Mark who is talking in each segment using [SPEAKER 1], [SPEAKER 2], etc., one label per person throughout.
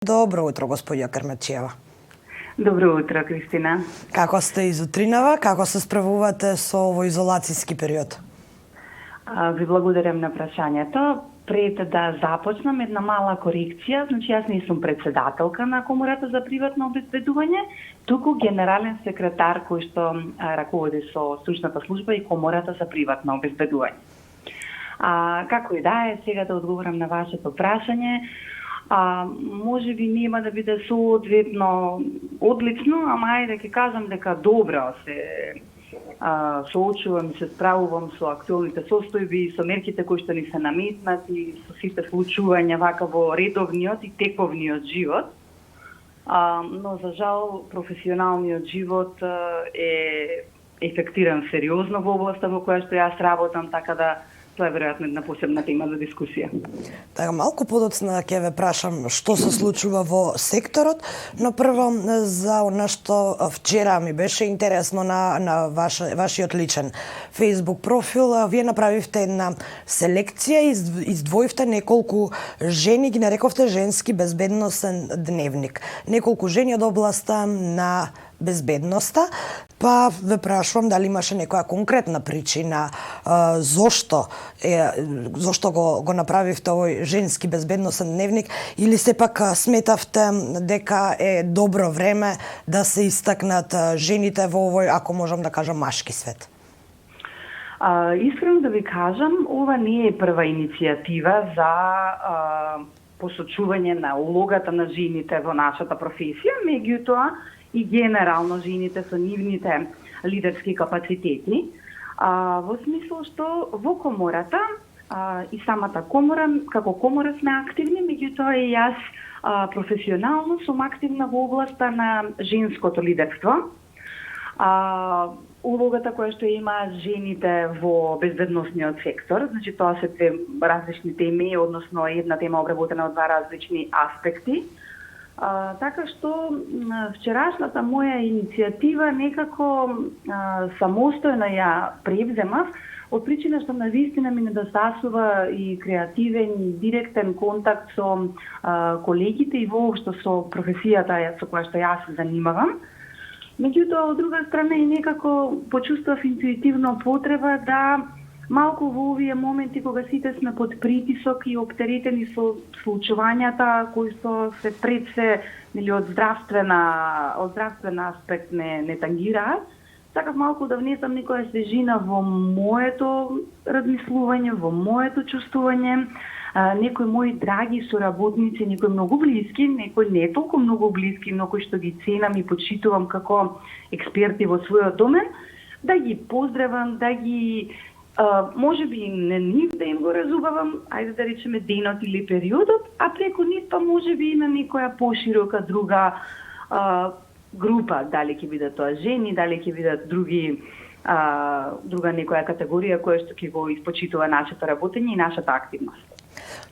[SPEAKER 1] Добро утро, господја Кермачиева.
[SPEAKER 2] Добро утро, Кристина.
[SPEAKER 1] Како сте изутринава? Како се справувате со овој изолацијски период?
[SPEAKER 2] Ви благодарам на прашањето. Пред да започнам една мала корекција, значи јас не сум председателка на Комората за приватно обезбедување, туку генерален секретар кој што раководи со стручната служба и Комората за приватно обезбедување. Како и да е, сега да одговорам на вашето прашање, може би нема да биде соодветно одлично, ама ајде ќе кажам дека добро се соочувам и се справувам со актуелните состојби, со мерките кои што ни се наметнати, со сите случувања вака во редовниот и тековниот живот. Но за жал професионалниот живот е ефектиран сериозно во областа во која што јас работам, така да тоа е веројатно една посебна тема за дискусија.
[SPEAKER 1] Така, малку подоцна ќе ве прашам што се случува во секторот, но прво за она што вчера ми беше интересно на вашиот личен Facebook профил, вие направивте една селекција и издвоивте неколку жени, ги нарековте женски безбедносен дневник. Неколку жени од областа на безбедноста, па ве прашувам дали имаше некоја конкретна причина зошто го направивте овој женски безбедносен дневник, или сепак сметавте дека е добро време да се истакнат жените во овој, ако можам да кажам, машки свет?
[SPEAKER 2] Искрено да ви кажам, ова не е прва иницијатива за посочување на улогата на жените во нашата професија, меѓутоа и генерално жените со нивните лидерски капацитети, во смисла што во Комората и самата Комора, како Комора сме активни, меѓутоа и јас професионално сум активна во областа на женското лидерство. Улогата која што има жените во безбедносниот сектор, значи тоа се две различни теми, односно една тема обработена од два различни аспекти. Така што вчерашната моја иницијатива некако самостојно ја превземав, од причина што навистина ми недостасува и креативен и директен контакт со колегите и воопшто со професијата со која што јас се занимавам. Меѓутоа, од друга страна и некако почувствував интуитивно потреба да малку во овие моменти кога сите сме под притисок и оптеретени со случувањата кои што се пред се од здравствен аспект не тангираат, сакав малку да внесам некоја свежина во моето размислување, во моето чувствување. Некои мои драги соработници, некои многу блиски, некои не толку многу блиски, но кои што ги ценам и почитувам како експерти во својот домен, да ги поздравам, да ги може би не нив да им го разубавам, ајде да речеме денот или периодот, а преку нив па може би и на некоја поширока друга група, дали ќе бидат тоа жени, дали ќе бидат друга некоја категорија која што ќе го испочитува нашето работење и нашата активност.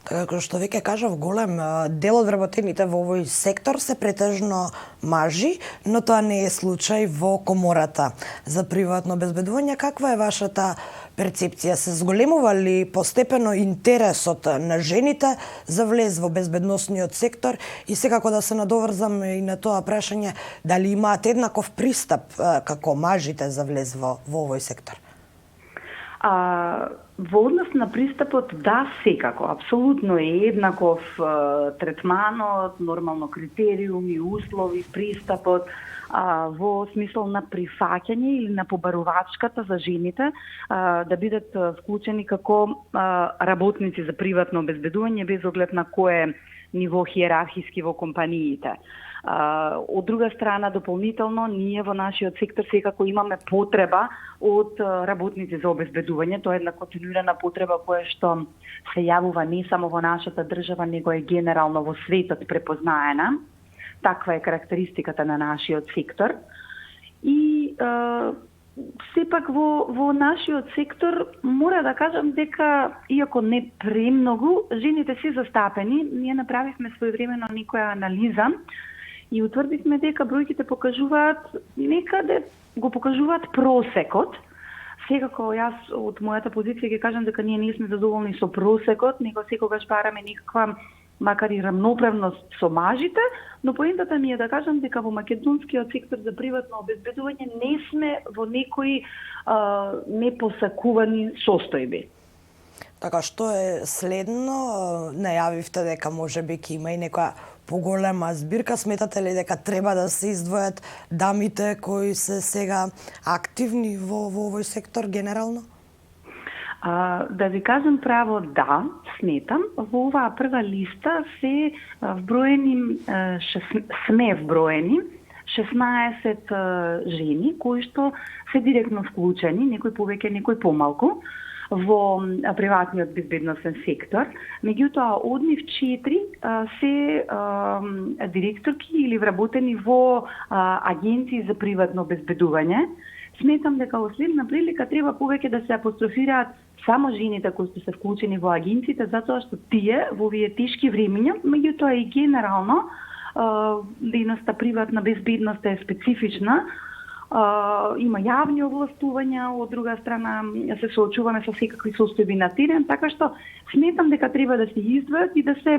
[SPEAKER 1] Како што веќе кажав, голем дел од вработените во овој сектор се претежно мажи, но тоа не е случај во Комората за приватно обезбедување. Каква е вашата перцепција? Се зголемува ли постепено интересот на жените за влез во безбедносниот сектор и секако да се надоврзам и на тоа прашање, дали имаат еднаков пристап како мажите за влез во овој сектор?
[SPEAKER 2] Во однос на пристапот, да, секако. Апсолутно е еднаков третманот, нормално критериуми, услови, пристапот, во смисол на прифаќање или на побарувачката за жените да бидат вклучени како работници за приватно обезбедување без оглед на кое ниво хиерархиски во компаниите. Од друга страна, дополнително, ние во нашиот сектор секако имаме потреба од работници за обезбедување. Тоа е една континуирана потреба која што се јавува не само во нашата држава, него е генерално во светот препознаена. Таква е карактеристиката на нашиот сектор. И сепак во нашиот сектор мора да кажам дека, иако не премногу, жените се застапени. Ние направивме своевремено некоја анализа и утврдивме дека бројките покажуваат, некаде го покажуваат просекот. Секако јас од мојата позиција ќе кажам дека ние не сме задоволни со просекот, него секогаш бараме некаква макар и рамноправност со мажите, но поентата ми е да кажам дека во македонскиот сектор за приватно обезбедување не сме во некои непосакувани состојби.
[SPEAKER 1] Така, што е следно? Најавивте дека можеби ќе има и некоја поголема збирка. Сметате ли дека треба да се издвојат дамите кои се сега активни во овој сектор генерално?
[SPEAKER 2] Да ви кажам право, да, сметам. Во оваа прва листа се вброени, сме вброени 16 жени кои што се директно вклучени, некои повеќе, некои помалку, во приватниот безбедносен сектор. Меѓутоа, од нив 4 се директорки или вработени во агенции за приватно обезбедување. Сметам дека во следна прилика треба повеќе да се апострофираат само жените кои што се вклучени во агенциите, затоа што тие во овие тешки времиња, меѓутоа и генерално дејноста приватна безбедност е специфична, има јавни овластувања, од друга страна се соочуваме со секакви состојби на терен, така што сметам дека треба да се издвојат и да се,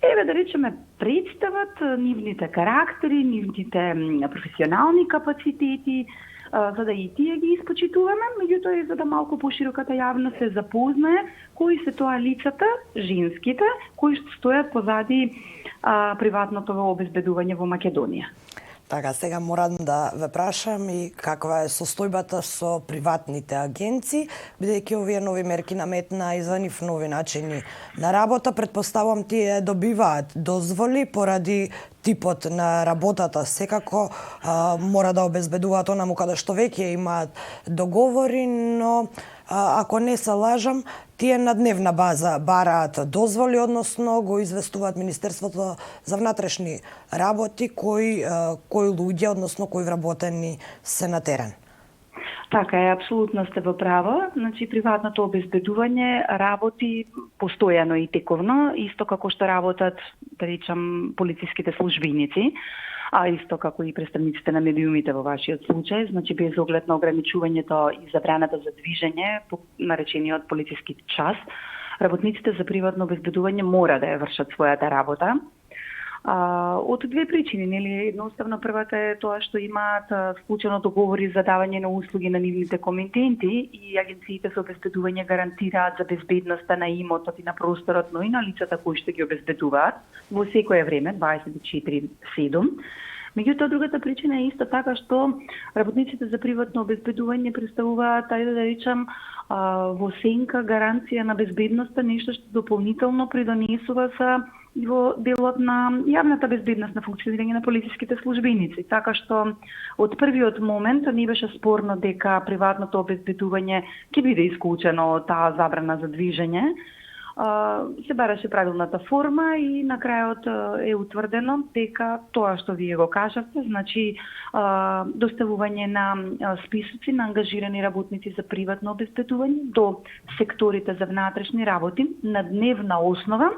[SPEAKER 2] да речеме, представат нивните карактери, нивните професионални капацитети, за да и тие ги испочитуваме, меѓутоа и за да малку пошироката јавност се запознае кои се тоа лицата, женските, кои што стојат позади приватното обезбедување во Македонија.
[SPEAKER 1] Така, сега морам да ве прашам и каква е состојбата со приватните агенции, бидејќи овие нови мерки наметна и за нив нови начини на работа. Предпоставам тие добиваат дозволи поради типот на работата. Секако мора да обезбедуваат онаму каде што веќе имаат договори, но ако не се лажам, тие на дневна база бараат дозволи, односно го известуваат Министерството за внатрешни работи кои луѓе, односно кои вработени се на терен.
[SPEAKER 2] Така е, апсолутно сте во право. Значи, приватното обезбедување работи постојано и тековно, исто како што работат, да речам, полициските службеници, а исто како и представниците на медиумите во вашиот случај, значи без оглед на ограничувањето и забраната за движење, наречениот полициски час, работниците за приватно обезбедување мора да ја вршат својата работа. Од две причини, нели? Едноставно првата е тоа што имаат склучено договори за давање на услуги на нивните комитенти и агенциите за обезбедување гарантираат за безбедноста на имотот и на просторот, но и на лицата кои што ги обезбедуваат во секое време, 24/7. Меѓутоа, другата причина е исто така што работниците за приватно обезбедување представуваат, да речам, во сенка гаранција на безбедноста, нешто што дополнително придонесува за во делот на јавната безбедност на функционирање на полициските службеници. Така што од првиот момент не беше спорно дека приватното обезбедување ќе биде исклучено од таа забрана за движење. Се бараше правилната форма и на крајот е утврдено дека тоа што вие го кажавте, значи доставување на списоци на ангажирани работници за приватно обезбедување до секторите за внатрешни работи на дневна основа,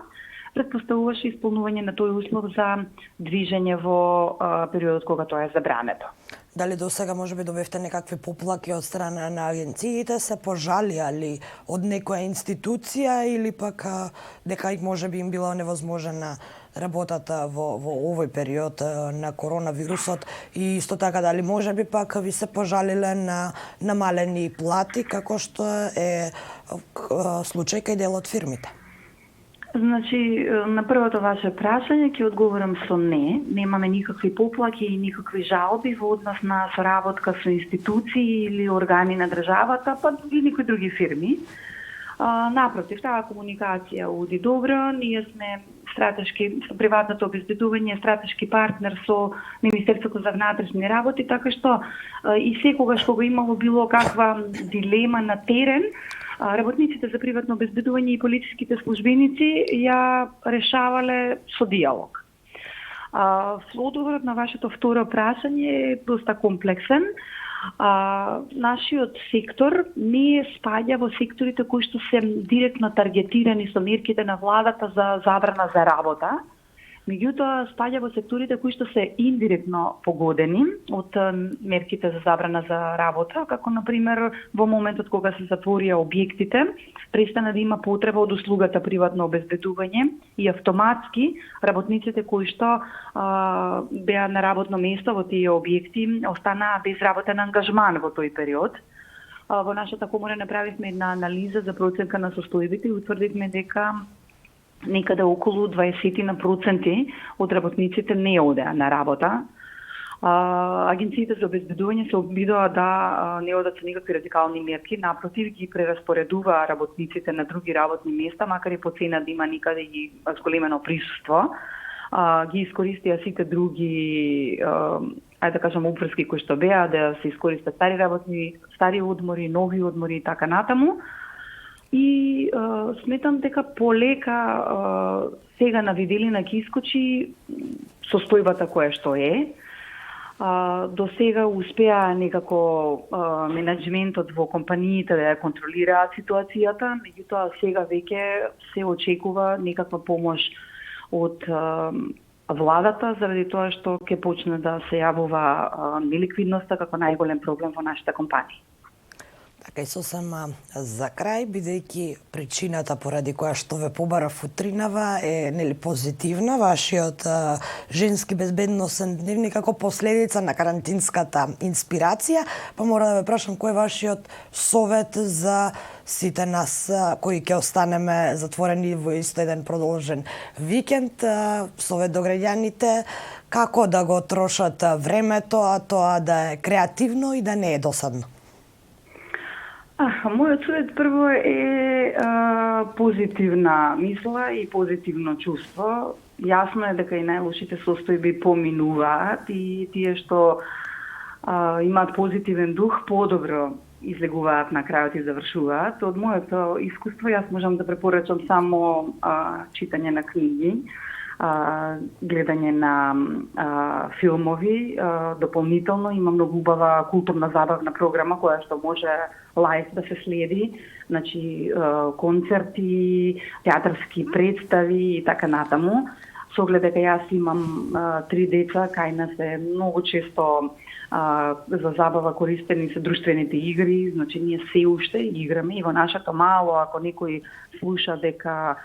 [SPEAKER 2] предпоставуваше исполнување на тој услов за движење во периодот кога тоа е забрането.
[SPEAKER 1] Дали до сега можеби добивте некакви поплаки од страна на агенциите, се пожалија од некоја институција или пак дека можеби им била невозможна работата во овој период на коронавирусот и исто така дали можеби пак ви се пожалиле на намалени плати како што е случај кај дел од фирмите?
[SPEAKER 2] Значи, на првото ваше прашање ќе одговорам со не. Немаме никакви поплаки и никакви жалби во однос на соработка со институции или органи на државата, па и никои други фирми. Напротив, таа комуникација оди добро. Ние сме стратешки, приватното обезбедување е стратешки партнер со Министерството за внатрешни работи, така што и секогаш кога имало било каква дилема на терен, работниците за приватно обезбедување и полициските службеници ја решавале со диалог. Одговорот на вашето второ прашање е доста комплексен. Нашиот сектор не спаѓа во секторите кои што се директно таргетирани со мерките на владата за забрана за работа. Меѓутоа, спаѓа во секторите кои што се индиректно погодени од мерките за забрана за работа, како например во моментот кога се затворија објектите, престана да има потреба од услугата приватно обезбедување и автоматски работниците кои што беа на работно место во тие објекти останаа без работен ангажман во тој период. Во нашата комора направивме една анализа за проценка на состојбите и утврдивме дека некаде околу 20% од работниците не одеа на работа. Агенциите за обезбедување се обидоа да не одат со никакви радикални мерки, напротив ги прераспоредува работниците на други работни места, макар и по цена да има никаде и зголемено присуство. Ги искористија сите други ајде да кажам обврски кои што беа да се искористат стари одмори, нови одмори и така натаму. И сметам дека полека сега на виделина ќе искочи состојбата која што е. До сега успеа некако менеджментот во компаниите да ја контролираат ситуацијата, меѓутоа сега веќе се очекува некаква помош од владата заради тоа што ќе почне да се јавува неликвидноста како најголем проблем во нашите компании.
[SPEAKER 1] Така и сосем за крај, бидејќи причината поради која што ве побарав утринава е нели позитивна, вашиот женски безбедносен дневник како последица на карантинската инспирација, па мора да ве прашам кој е вашиот совет за сите нас кои ќе останеме затворени во исто еден продолжен викенд, совет до граѓаните, како да го трошат времето, а тоа да е креативно и да не е досадно?
[SPEAKER 2] Мојот совет прво е позитивна мисла и позитивно чувство. Јасно е дека и најлошите состојби поминуваат и тие што имаат позитивен дух подобро излегуваат на крајот и завршуваат. Од моето искуство јас можам да препорачам само читање на книги, гледање на филмови, дополнително има многу убава културна забавна програма која што може лајв да се следи, значи концерти, театарски представи и така натаму. Со оглед дека јас имам 3 деца, кај нас е многу често за забава користени се друштвените игри, значи ние се уште играме и во нашето мало, ако некој слуша дека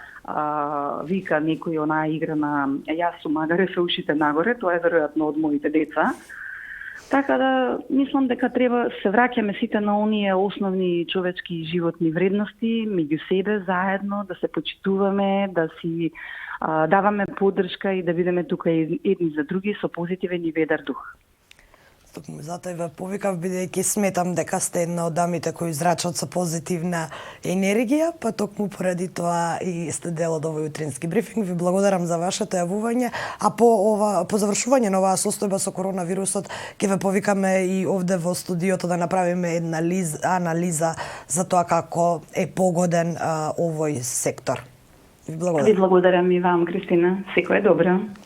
[SPEAKER 2] вика некој онаа игра на јас сум магаре се ушите нагоре, тоа е веројатно од моите деца. Така да мислам дека треба се враќаме сите на оние основни човечки и животни вредности меѓу себе заедно, да се почитуваме, да си даваме поддршка и да бидеме тука едни за други со позитивен и ведар дух.
[SPEAKER 1] Токму затоа и ве повикав, бидејќи сметам дека сте една од дамите кои израчат со позитивна енергија, па токму поради тоа и сте дел од овој утрински брифинг. Ви благодарам за вашето јавување, а по завршување на оваа состојба со коронавирусот ќе ве повикаме и овде во студиото да направиме една анализа за тоа како е погоден овој сектор. Ви благодарам.
[SPEAKER 2] Ви благодарам и вам, Кристина. Секој е добро.